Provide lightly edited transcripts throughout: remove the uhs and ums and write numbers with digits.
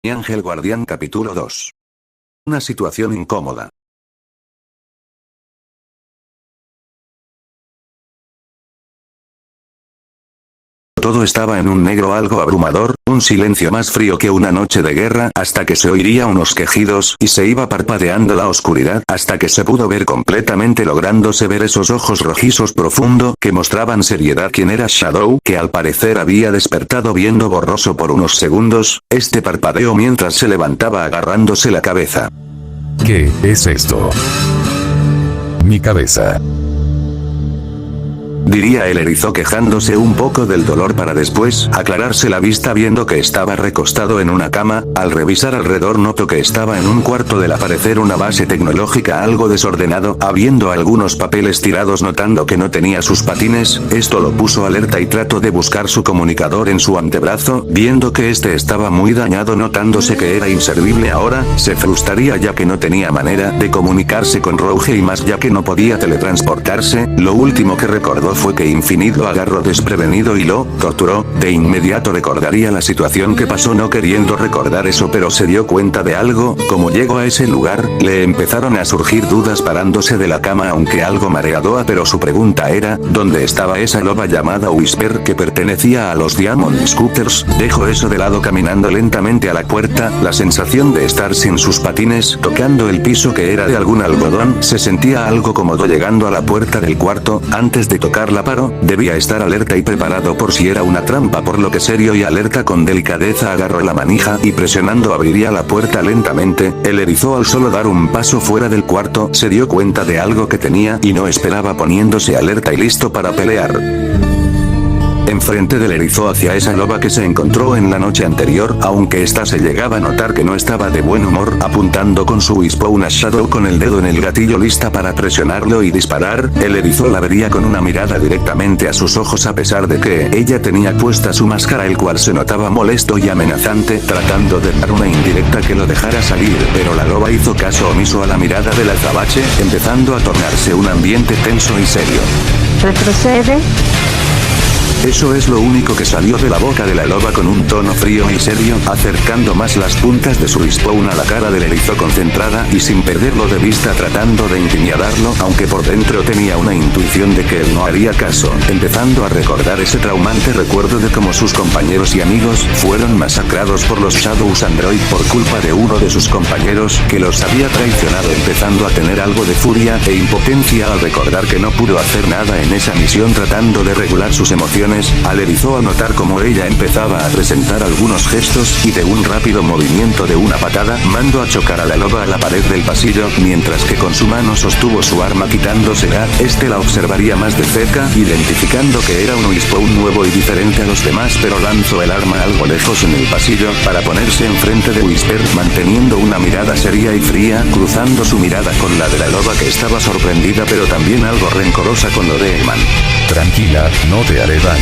Mi Ángel Guardián capítulo 2. Una situación incómoda. Todo estaba en un negro algo abrumador, un silencio más frío que una noche de guerra, hasta que se oiría unos quejidos, y se iba parpadeando la oscuridad, hasta que se pudo ver completamente lográndose ver esos ojos rojizos profundo, que mostraban seriedad. ¿Quién era Shadow? Que al parecer había despertado viendo borroso por unos segundos, este parpadeo mientras se levantaba agarrándose la cabeza. ¿Qué es esto? Mi cabeza. Diría el erizo quejándose un poco del dolor para después aclararse la vista viendo que estaba recostado en una cama. Al revisar alrededor notó que estaba en un cuarto del parecer una base tecnológica algo desordenado, habiendo algunos papeles tirados. Notando que no tenía sus patines, esto lo puso alerta y trató de buscar su comunicador en su antebrazo, viendo que este estaba muy dañado. Notándose que era inservible ahora, se frustraría ya que no tenía manera de comunicarse con Rouge y más ya que no podía teletransportarse. Lo último que recordó fue que Infinito agarró desprevenido y lo torturó. De inmediato recordaría la situación que pasó no queriendo recordar eso, pero se dio cuenta de algo. Como llegó a ese lugar, le empezaron a surgir dudas parándose de la cama aunque algo mareado, pero su pregunta era, ¿dónde estaba esa loba llamada Whisper que pertenecía a los Diamond Scooters? Dejó eso de lado caminando lentamente a la puerta, la sensación de estar sin sus patines, tocando el piso que era de algún algodón, se sentía algo cómodo llegando a la puerta del cuarto. Antes de tocar la paro, debía estar alerta y preparado por si era una trampa, por lo que serio y alerta con delicadeza agarró la manija y presionando abriría la puerta lentamente. El erizo al solo dar un paso fuera del cuarto se dio cuenta de algo que tenía y no esperaba, poniéndose alerta y listo para pelear. Enfrente del erizo hacia esa loba que se encontró en la noche anterior, aunque ésta se llegaba a notar que no estaba de buen humor, apuntando con su Whispoon a Shadow con el dedo en el gatillo lista para presionarlo y disparar. El erizo la vería con una mirada directamente a sus ojos a pesar de que ella tenía puesta su máscara, el cual se notaba molesto y amenazante, tratando de dar una indirecta que lo dejara salir, pero la loba hizo caso omiso a la mirada del azabache, empezando a tornarse un ambiente tenso y serio. Retrocede. Eso es lo único que salió de la boca de la loba con un tono frío y serio, acercando más las puntas de su Whispoon a la cara del erizo concentrada y sin perderlo de vista tratando de intimidarlo, aunque por dentro tenía una intuición de que él no haría caso, empezando a recordar ese traumante recuerdo de cómo sus compañeros y amigos fueron masacrados por los Shadows Android por culpa de uno de sus compañeros que los había traicionado, empezando a tener algo de furia e impotencia al recordar que no pudo hacer nada en esa misión, tratando de regular sus emociones. Al erizo a notar como ella empezaba a presentar algunos gestos y de un rápido movimiento de una patada mandó a chocar a la loba a la pared del pasillo, mientras que con su mano sostuvo su arma quitándosela. Este la observaría más de cerca, identificando que era un Whispoon nuevo y diferente a los demás, pero lanzó el arma algo lejos en el pasillo para ponerse enfrente de Whisper, manteniendo una mirada seria y fría, cruzando su mirada con la de la loba que estaba sorprendida pero también algo rencorosa con lo de Eman. Tranquila, no te haré daño,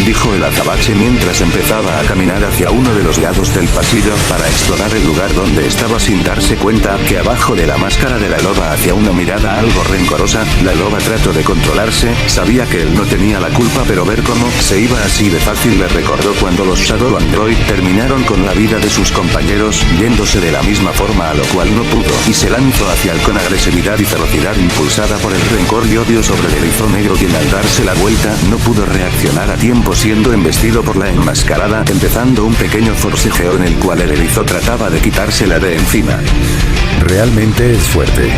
dijo el azabache mientras empezaba a caminar hacia uno de los lados del pasillo para explorar el lugar donde estaba, sin darse cuenta que abajo de la máscara de la loba hacía una mirada algo rencorosa. La loba trató de controlarse, sabía que él no tenía la culpa, pero ver cómo se iba así de fácil le recordó cuando los Shadow Android terminaron con la vida de sus compañeros, yéndose de la misma forma, a lo cual no pudo, y se lanzó hacia él con agresividad y ferocidad impulsada por el rencor y odio sobre el erizo negro, quien al darse la vuelta no pudo reaccionar a tiempo, siendo embestido por la enmascarada, empezando un pequeño forcejeo en el cual el erizo trataba de quitársela de encima. Realmente es fuerte,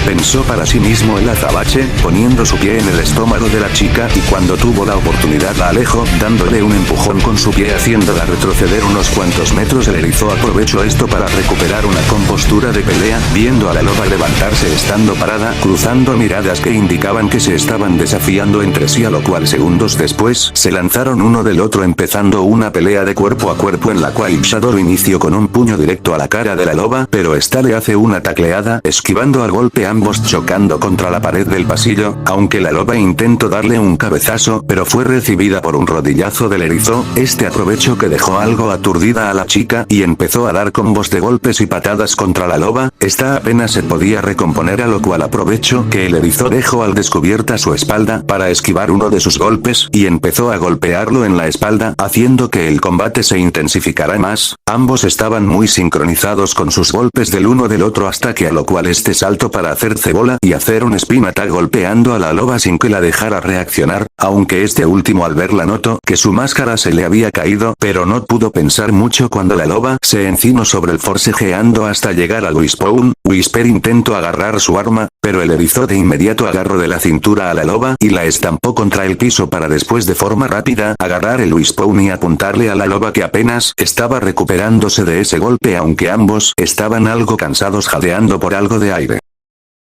pensó para sí mismo el azabache, poniendo su pie en el estómago de la chica, y cuando tuvo la oportunidad la alejó, dándole un empujón con su pie haciéndola retroceder unos cuantos metros. El erizo aprovechó esto para recuperar una compostura de pelea, viendo a la loba levantarse estando parada, cruzando miradas que indicaban que se estaban desafiando entre sí, a lo cual segundos después se lanzaron uno del otro, empezando una pelea de cuerpo a cuerpo en la cual Shadow inició con un puño directo a la cara de la loba, pero esta le hace una tacleada, esquivando al golpe ambos chocando contra la pared del pasillo, aunque la loba intentó darle un cabezazo, pero fue recibida por un rodillazo del erizo. Este aprovechó que dejó algo aturdida a la chica y empezó a dar combos de golpes y patadas contra la loba. Esta apenas se podía recomponer, a lo cual aprovechó que el erizo dejó al descubierta su espalda para esquivar uno de sus golpes y empezó a golpearlo en la espalda, haciendo que el combate se intensificara más. Ambos estaban muy sincronizados con sus golpes del uno del otro, hasta que a lo cual este saltó para hacer cebola y hacer un spin attack golpeando a la loba sin que la dejara reaccionar, aunque este último al verla notó que su máscara se le había caído, pero no pudo pensar mucho cuando la loba se encinó sobre el forcejeando hasta llegar al Wishbone. Whisper intentó agarrar su arma, pero el erizo de inmediato agarró de la cintura a la loba y la estampó contra el piso para después de forma rápida agarrar el Wishbone y apuntarle a la loba, que apenas estaba recuperándose de ese golpe, aunque ambos estaban algo cansados jadeando por algo de aire.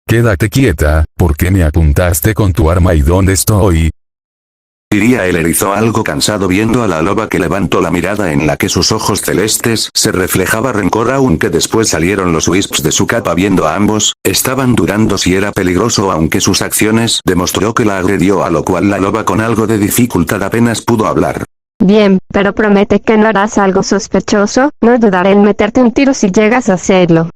Quédate quieta, ¿por qué me apuntaste con tu arma y dónde estoy? Diría el erizo algo cansado viendo a la loba, que levantó la mirada en la que sus ojos celestes se reflejaba rencor, aunque después salieron los wisps de su capa viendo a ambos. Estaban dudando si era peligroso, aunque sus acciones demostró que la agredió, a lo cual la loba con algo de dificultad apenas pudo hablar. Bien, pero promete que no harás algo sospechoso. No dudaré en meterte un tiro si llegas a hacerlo.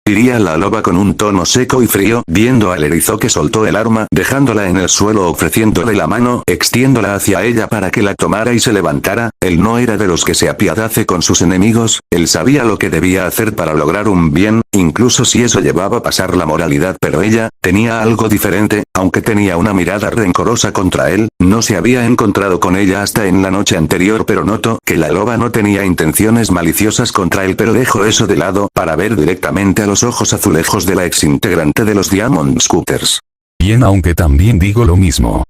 Diría la loba con un tono seco y frío, viendo al erizo que soltó el arma, dejándola en el suelo, ofreciéndole la mano, extiéndola hacia ella para que la tomara y se levantara. Él no era de los que se apiadase con sus enemigos, él sabía lo que debía hacer para lograr un bien, incluso si eso llevaba a pasar la moralidad, pero ella tenía algo diferente. Aunque tenía una mirada rencorosa contra él, no se había encontrado con ella hasta en la noche anterior, pero notó que la loba no tenía intenciones maliciosas contra él, pero dejó eso de lado para ver directamente a los ojos azulejos de la ex integrante de los Diamond Scooters. Bien, aunque también digo lo mismo.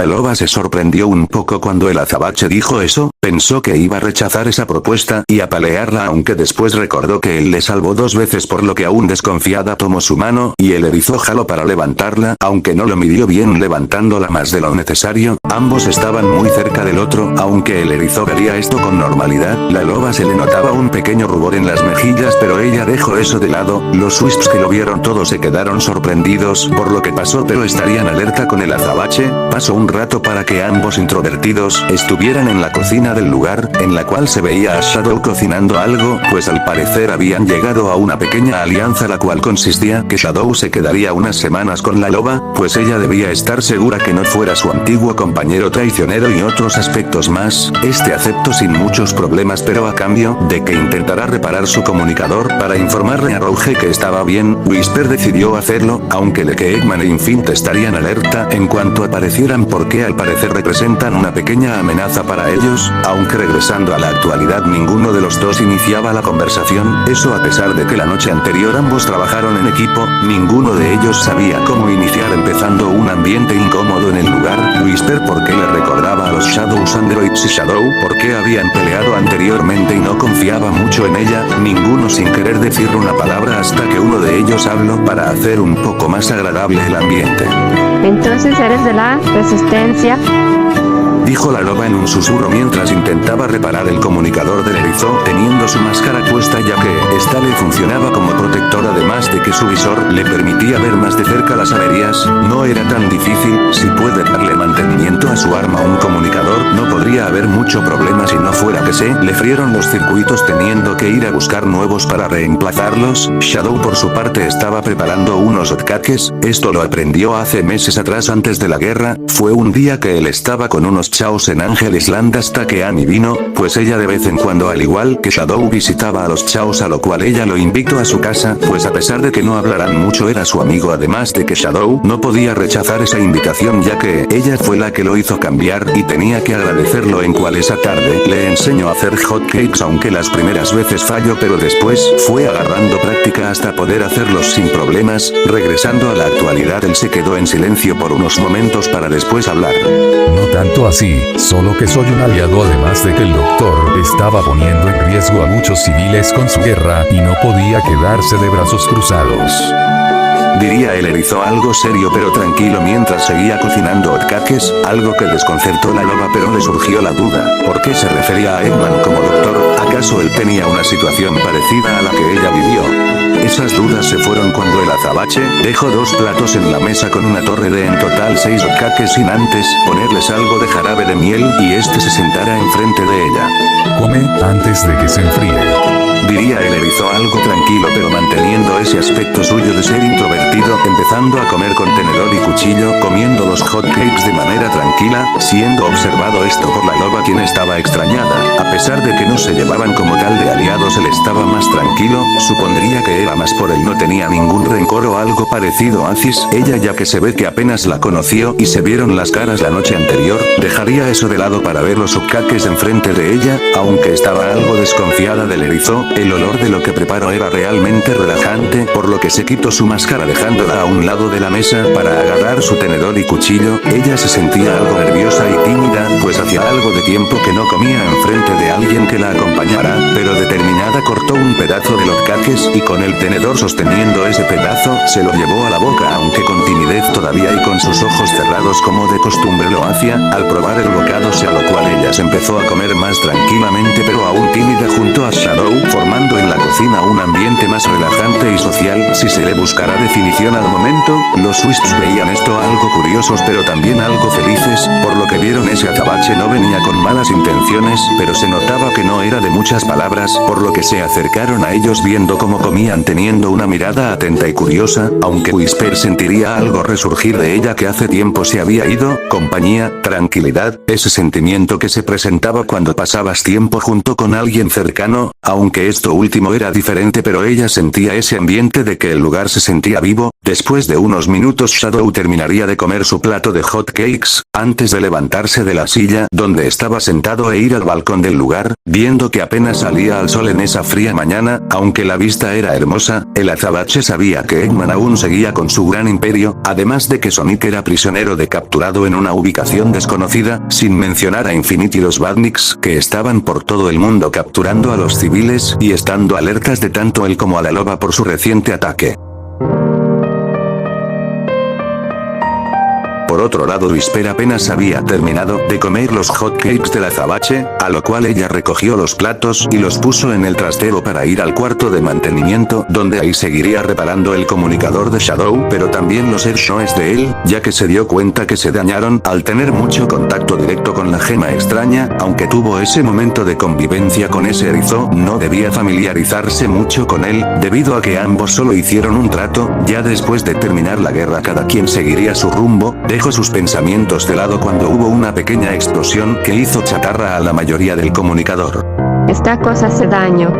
La loba se sorprendió un poco cuando el azabache dijo eso, pensó que iba a rechazar esa propuesta y apalearla, aunque después recordó que él le salvó 2 veces, por lo que aún desconfiada tomó su mano y el erizo jaló para levantarla, aunque no lo midió bien levantándola más de lo necesario. Ambos estaban muy cerca del otro, aunque el erizo vería esto con normalidad. La loba se le notaba un pequeño rubor en las mejillas, pero ella dejó eso de lado. Los wisps que lo vieron todos se quedaron sorprendidos por lo que pasó, pero estarían alerta con el azabache. Pasó un rato para que ambos introvertidos estuvieran en la cocina del lugar, en la cual se veía a Shadow cocinando algo, pues al parecer habían llegado a una pequeña alianza, la cual consistía que Shadow se quedaría unas semanas con la loba, pues ella debía estar segura que no fuera su antiguo compañero traicionero y otros aspectos más. Este aceptó sin muchos problemas, pero a cambio de que intentará reparar su comunicador para informarle a Rouge que estaba bien. Whisper decidió hacerlo, aunque de que Eggman e Infint estarían alerta en cuanto aparecieran, porque al parecer representan una pequeña amenaza para ellos, aunque regresando a la actualidad ninguno de los dos iniciaba la conversación. Eso a pesar de que la noche anterior ambos trabajaron en equipo, ninguno de ellos sabía cómo iniciar, empezando un ambiente incómodo en el lugar. Whisper porque le recordaba a los Shadows Androids y Shadow porque habían peleado anteriormente y no confiaba mucho en ella, ninguno sin querer decir una palabra hasta que uno de ellos habló para hacer un poco más agradable el ambiente. Entonces eres de la resistencia. Dijo la loba en un susurro mientras intentaba reparar el comunicador del erizo, teniendo su máscara puesta, ya que esta le funcionaba como protector, además de que su visor le permitía ver más de cerca las averías. No era tan difícil. Si puede darle mantenimiento a su arma o un comunicador, no podría haber mucho problema si no fuera que se le frieron los circuitos teniendo que ir a buscar nuevos para reemplazarlos. Shadow por su parte estaba preparando unos hotcakes. Esto lo aprendió hace meses atrás, antes de la guerra. Fue un día que él estaba con unos chaos en Ángel Island hasta que Annie vino, pues ella de vez en cuando, al igual que Shadow, visitaba a los chaos, a lo cual ella lo invitó a su casa, pues a pesar de que no hablaran mucho era su amigo, además de que Shadow no podía rechazar esa invitación ya que ella fue la que lo hizo cambiar y tenía que agradecerlo, en cual esa tarde le enseñó a hacer hotcakes, aunque las primeras veces falló, pero después fue agarrando práctica hasta poder hacerlos sin problemas. Regresando a la actualidad, él se quedó en silencio por unos momentos para después hablar. No tanto así, solo que soy un aliado, además de que el doctor estaba poniendo en riesgo a muchos civiles con su guerra y no podía quedarse de brazos cruzados. Diría el erizo algo serio pero tranquilo mientras seguía cocinando hotcakes, algo que desconcertó a la loba, pero le surgió la duda. ¿Por qué se refería a Eggman como doctor? ¿Acaso él tenía una situación parecida a la que ella vivió? Esas dudas se fueron cuando el azabache dejó 2 platos en la mesa con una torre de en total 6 hotcakes sin antes ponerles algo de jarabe de miel y este se sentara enfrente de ella. Come, antes de que se enfríe. Diría el erizo algo tranquilo pero manteniendo ese aspecto suyo de ser introvertido, empezando a comer con tenedor y cuchillo, comiendo los hotcakes de manera tranquila, siendo observado esto por la loba quien estaba extrañada. A pesar de que no se llevaban como tal de aliados, él estaba más tranquilo, supondría que era más por él, no tenía ningún rencor o algo parecido hacia ella ya que se ve que apenas la conoció y se vieron las caras la noche anterior, dejaría eso de lado para ver los hotcakes enfrente de ella, aunque estaba algo desconfiada del erizo. El olor de lo que preparó era realmente relajante, por lo que se quitó su máscara dejándola a un lado de la mesa para agarrar su tenedor y cuchillo. Ella se sentía algo nerviosa y tímida, pues hacía algo de tiempo que no comía enfrente de alguien que la acompañara, pero determinada cortó un pedazo de los hotcakes y con el tenedor sosteniendo ese pedazo, se lo llevó a la boca aunque con timidez todavía y con sus ojos cerrados como de costumbre lo hacía, al probar el bocado a lo cual ella se empezó a comer más tranquilamente pero aún tímida junto a Shadow, formando en la cocina un ambiente más relajante y social. Si se le buscara definición al momento, los Wisps veían esto algo curiosos pero también algo felices, por lo que vieron ese azabache no venía con malas intenciones, pero se notaba que no era de muchas palabras, por lo que se acercaron a ellos viendo cómo comían teniendo una mirada atenta y curiosa, aunque Whisper sentiría algo resurgir de ella que hace tiempo se había ido, compañía, tranquilidad, ese sentimiento que se presentaba cuando pasabas tiempo junto con alguien cercano, aunque esto último era diferente pero ella sentía ese ambiente de que el lugar se sentía vivo. Después de unos minutos Shadow terminaría de comer su plato de hot cakes, antes de levantarse de la silla donde estaba sentado e ir al balcón del lugar, viendo que apenas salía al sol en esa fría mañana, aunque la vista era hermosa, el azabache sabía que Eggman aún seguía con su gran imperio, además de que Sonic era prisionero de capturado en una ubicación desconocida, sin mencionar a Infinity y los Badniks que estaban por todo el mundo capturando a los civiles y estando alertas de tanto él como a la loba por su reciente ataque. Por otro lado Whisper apenas había terminado de comer los hotcakes del azabache, a lo cual ella recogió los platos y los puso en el trastero para ir al cuarto de mantenimiento, donde ahí seguiría reparando el comunicador de Shadow, pero también los Airshoes de él, ya que se dio cuenta que se dañaron al tener mucho contacto directo con la gema extraña, aunque tuvo ese momento de convivencia con ese erizo, no debía familiarizarse mucho con él, debido a que ambos solo hicieron un trato, ya después de terminar la guerra cada quien seguiría su rumbo. Dejó sus pensamientos de lado cuando hubo una pequeña explosión que hizo chatarra a la mayoría del comunicador. Esta cosa hace daño.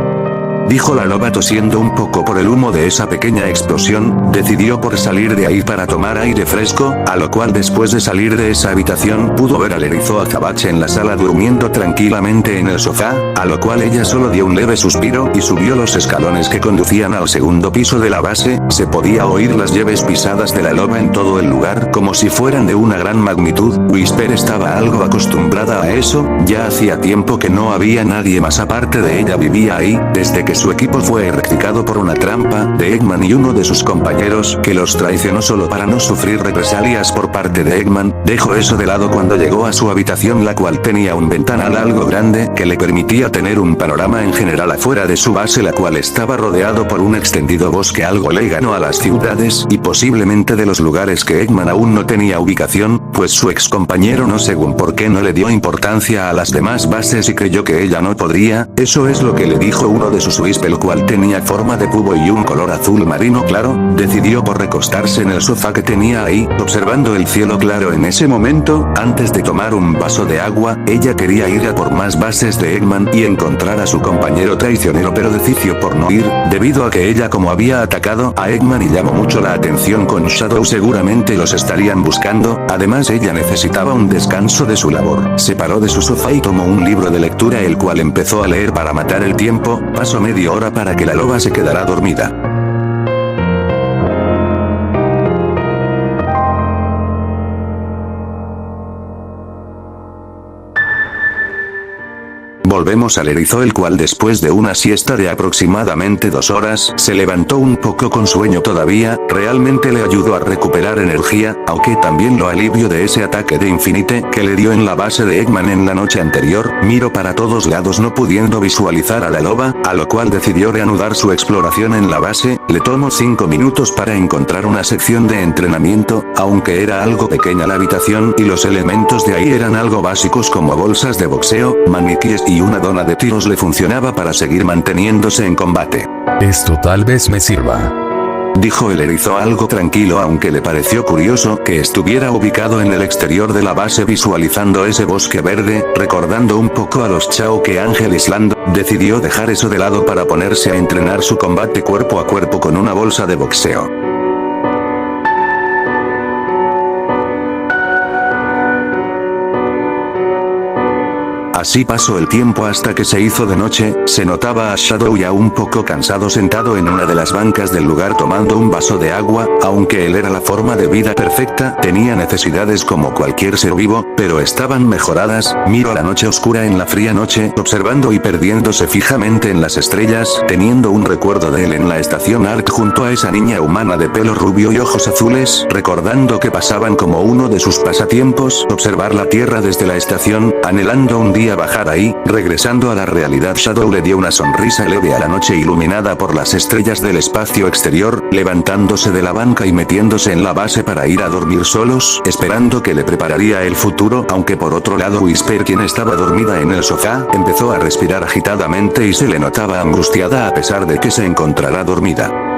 Dijo la loba tosiendo un poco por el humo de esa pequeña explosión, decidió por salir de ahí para tomar aire fresco, a lo cual después de salir de esa habitación pudo ver al erizo azabache en la sala durmiendo tranquilamente en el sofá, a lo cual ella solo dio un leve suspiro y subió los escalones que conducían al segundo piso de la base. Se podía oír las leves pisadas de la loba en todo el lugar como si fueran de una gran magnitud. Whisper estaba algo acostumbrada a eso, ya hacía tiempo que no había nadie más aparte de ella vivía ahí, desde que su equipo fue erradicado por una trampa de Eggman y uno de sus compañeros que los traicionó solo para no sufrir represalias por parte de Eggman. Dejó eso de lado cuando llegó a su habitación, la cual tenía un ventanal algo grande que le permitía tener un panorama en general afuera de su base, la cual estaba rodeado por un extendido bosque algo lejano a las ciudades y posiblemente de los lugares que Eggman aún no tenía ubicación, pues su ex compañero no según por qué no le dio importancia a las demás bases y creyó que ella no podría. Eso es lo que le dijo uno de sus Wisp, el cual tenía forma de cubo y un color azul marino claro. Decidió por recostarse en el sofá que tenía ahí, observando el cielo claro en ese momento. Antes de tomar un vaso de agua, ella quería ir a por más bases de Eggman y encontrar a su compañero traicionero, pero decidió por no ir, debido a que ella como había atacado a Eggman y llamó mucho la atención con Shadow seguramente los estarían buscando. Además ella necesitaba un descanso de su labor. Se paró de su sofá y tomó un libro de lectura, el cual empezó a leer para matar el tiempo. Pasó media hora para que la loba se quedara dormida. Volvemos al erizo, el cual después de una siesta de aproximadamente 2 horas, se levantó un poco con sueño todavía, realmente le ayudó a recuperar energía, aunque también lo alivió de ese ataque de Infinite que le dio en la base de Eggman en la noche anterior. Miró para todos lados no pudiendo visualizar a la loba, a lo cual decidió reanudar su exploración en la base. Le tomó 5 minutos para encontrar una sección de entrenamiento, aunque era algo pequeña la habitación y los elementos de ahí eran algo básicos como bolsas de boxeo, maniquíes y una dona de tiros le funcionaba para seguir manteniéndose en combate. Esto tal vez me sirva. Dijo el erizo algo tranquilo, aunque le pareció curioso que estuviera ubicado en el exterior de la base visualizando ese bosque verde, recordando un poco a los Chao que Ángel Island. Decidió dejar eso de lado para ponerse a entrenar su combate cuerpo a cuerpo con una bolsa de boxeo. Así pasó el tiempo hasta que se hizo de noche. Se notaba a Shadow ya un poco cansado sentado en una de las bancas del lugar tomando un vaso de agua. Aunque él era la forma de vida perfecta, tenía necesidades como cualquier ser vivo, pero estaban mejoradas. Miró la noche oscura en la fría noche, observando y perdiéndose fijamente en las estrellas, teniendo un recuerdo de él en la estación Ark junto a esa niña humana de pelo rubio y ojos azules, recordando que pasaban como uno de sus pasatiempos, observar la Tierra desde la estación, anhelando un día bajar ahí. Regresando a la realidad, Shadow le dio una sonrisa leve a la noche iluminada por las estrellas del espacio exterior, levantándose de la banca y metiéndose en la base para ir a dormir solos, esperando que le prepararía el futuro. Aunque por otro lado Whisper, quien estaba dormida en el sofá, empezó a respirar agitadamente y se le notaba angustiada a pesar de que se encontrara dormida.